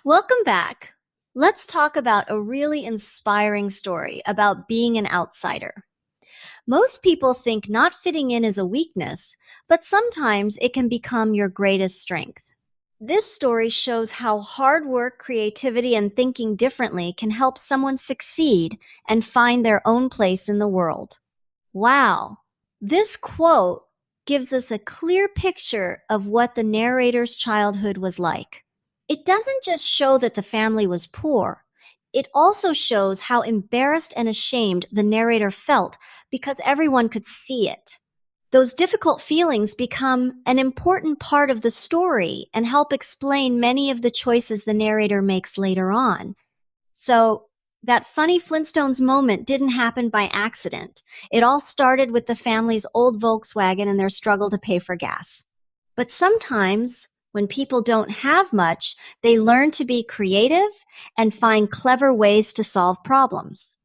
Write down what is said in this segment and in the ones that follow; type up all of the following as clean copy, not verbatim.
Welcome back. Let's talk about a really inspiring story about being an outsider. Most people think not fitting in is a weakness, but sometimes it can become your greatest strength. This story shows how hard work, creativity, and thinking differently can help someone succeed and find their own place in the world. Wow. This quote gives us a clear picture of what the narrator's childhood was like. It doesn't just show that the family was poor, it also shows how embarrassed and ashamed the narrator felt because everyone could see it. Those difficult feelings become an important part of the story and help explain many of the choices the narrator makes later on. So, that funny Flintstones moment didn't happen by accident. It all started with the family's old Volkswagen and their struggle to pay for gas. But sometimes, when people don't have much, they learn to be creative and find clever ways to solve problems.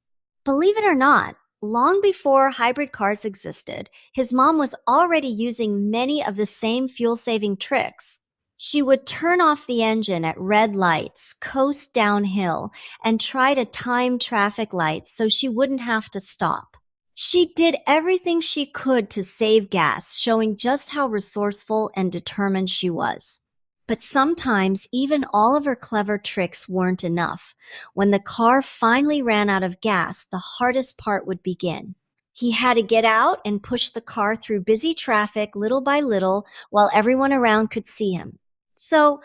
Believe it or not, long before hybrid cars existed, his mom was already using many of the same fuel-saving tricks. She would turn off the engine at red lights, coast downhill, and try to time traffic lights so she wouldn't have to stop. She did everything she could to save gas, showing just how resourceful and determined she was. But sometimes even all of her clever tricks weren't enough. When the car finally ran out of gas, the hardest part would begin. He had to get out and push the car through busy traffic little by little while everyone around could see him. So,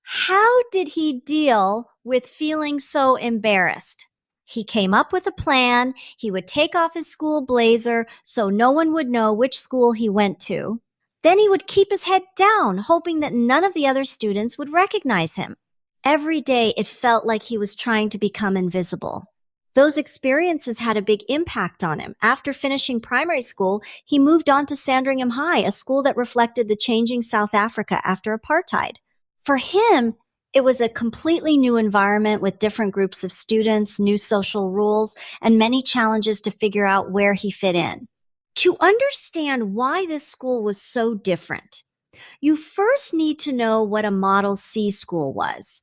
how did he deal with feeling so embarrassed? He came up with a plan. He would take off his school blazer so no one would know which school he went to. Then he would keep his head down, hoping that none of the other students would recognize him. Every day it felt like he was trying to become invisible. Those experiences had a big impact on him. After finishing primary school, he moved on to Sandringham High, a school that reflected the changing South Africa after apartheid. For him, it was a completely new environment with different groups of students, new social rules, and many challenges to figure out where he fit in. To understand why this school was so different, you first need to know what a Model C school was.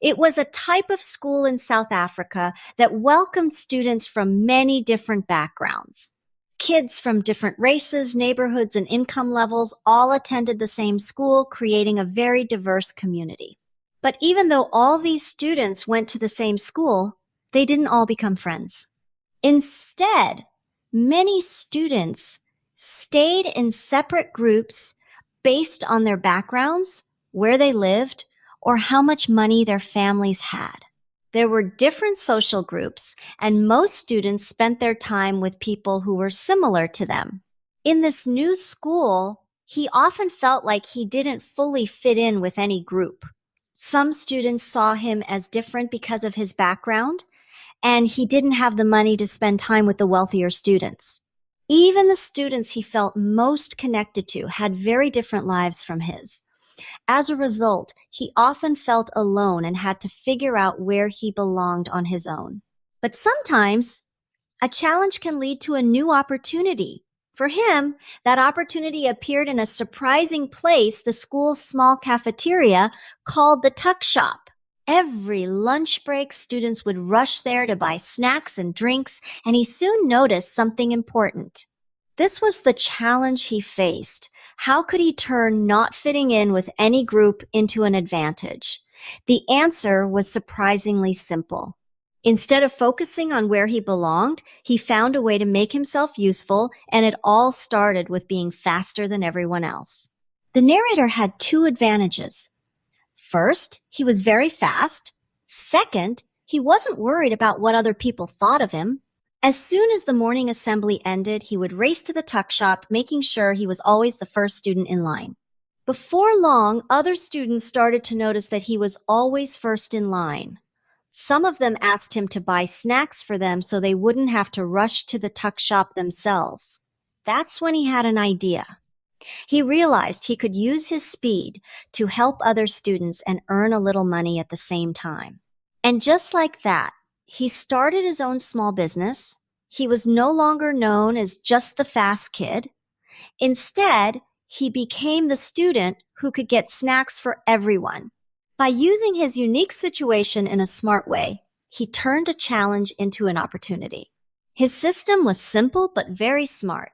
It was a type of school in South Africa that welcomed students from many different backgrounds. Kids from different races, neighborhoods, and income levels all attended the same school, creating a very diverse community. But even though all these students went to the same school, they didn't all become friends. Instead, many students stayed in separate groups based on their backgrounds, where they lived, or how much money their families had. There were different social groups, and most students spent their time with people who were similar to them. In this new school, he often felt like he didn't fully fit in with any group. Some students saw him as different because of his background, and he didn't have the money to spend time with the wealthier students. Even the students he felt most connected to had very different lives from his. As a result, he often felt alone and had to figure out where he belonged on his own. But sometimes, a challenge can lead to a new opportunity. For him, that opportunity appeared in a surprising place, the school's small cafeteria called the Tuck Shop. Every lunch break, students would rush there to buy snacks and drinks, and he soon noticed something important. This was the challenge he faced. How could he turn not fitting in with any group into an advantage? The answer was surprisingly simple. Instead of focusing on where he belonged, he found a way to make himself useful, and it all started with being faster than everyone else. The narrator had two advantages. First, he was very fast. Second, he wasn't worried about what other people thought of him. As soon as the morning assembly ended, he would race to the tuck shop, making sure he was always the first student in line. Before long, other students started to notice that he was always first in line. Some of them asked him to buy snacks for them so they wouldn't have to rush to the tuck shop themselves. That's when he had an idea. He realized he could use his speed to help other students and earn a little money at the same time. And just like that, he started his own small business. He was no longer known as just the fast kid. Instead, he became the student who could get snacks for everyone. By using his unique situation in a smart way, he turned a challenge into an opportunity. His system was simple but very smart.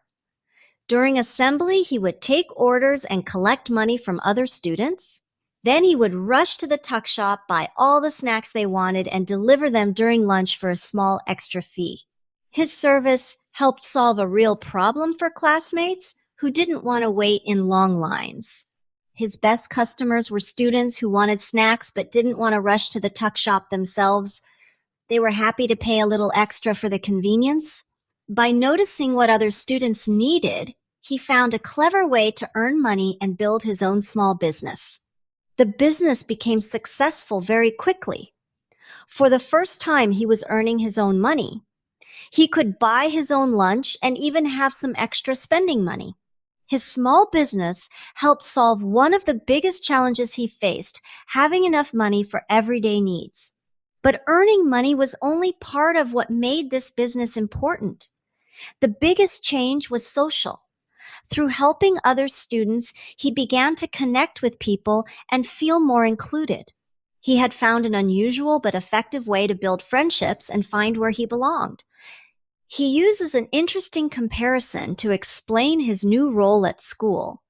During assembly, he would take orders and collect money from other students. Then he would rush to the tuck shop, buy all the snacks they wanted, and deliver them during lunch for a small extra fee. His service helped solve a real problem for classmates who didn't want to wait in long lines. His best customers were students who wanted snacks but didn't want to rush to the tuck shop themselves. They were happy to pay a little extra for the convenience. By noticing what other students needed, he found a clever way to earn money and build his own small business. The business became successful very quickly. For the first time, he was earning his own money. He could buy his own lunch and even have some extra spending money. His small business helped solve one of the biggest challenges he faced, having enough money for everyday needs. But earning money was only part of what made this business important. The biggest change was social. Through helping other students, he began to connect with people and feel more included. He had found an unusual but effective way to build friendships and find where he belonged. He uses an interesting comparison to explain his new role at school.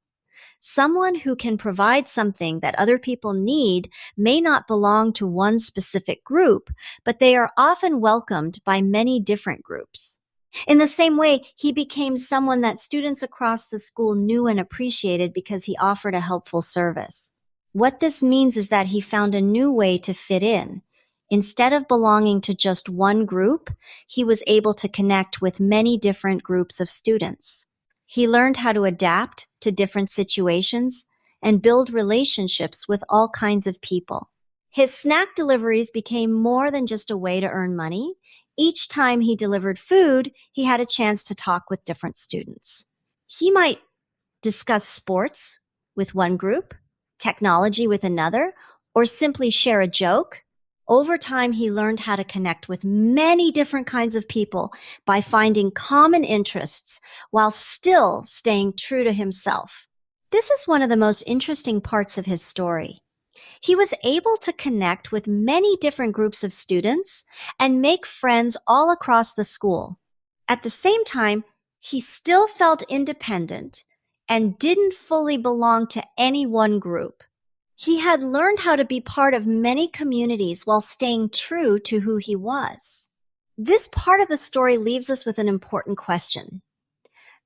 Someone who can provide something that other people need may not belong to one specific group, but they are often welcomed by many different groups. In the same way, he became someone that students across the school knew and appreciated because he offered a helpful service. What this means is that he found a new way to fit in. Instead of belonging to just one group, he was able to connect with many different groups of students. He learned how to adapt to different situations and build relationships with all kinds of people. His snack deliveries became more than just a way to earn money. Each time he delivered food, he had a chance to talk with different students. He might discuss sports with one group, technology with another, or simply share a joke. Over time, he learned how to connect with many different kinds of people by finding common interests while still staying true to himself. This is one of the most interesting parts of his story. He was able to connect with many different groups of students and make friends all across the school. At the same time, he still felt independent and didn't fully belong to any one group. He had learned how to be part of many communities while staying true to who he was. This part of the story leaves us with an important question.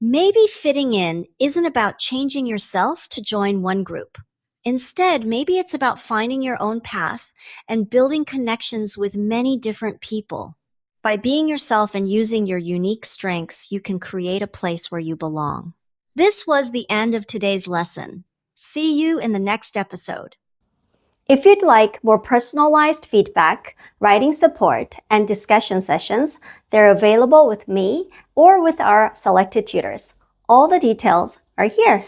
Maybe fitting in isn't about changing yourself to join one group. Instead, maybe it's about finding your own path and building connections with many different people. By being yourself and using your unique strengths, you can create a place where you belong. This was the end of today's lesson. See you in the next episode. If you'd like more personalized feedback, writing support, and discussion sessions, they're available with me or with our selected tutors. All the details are here.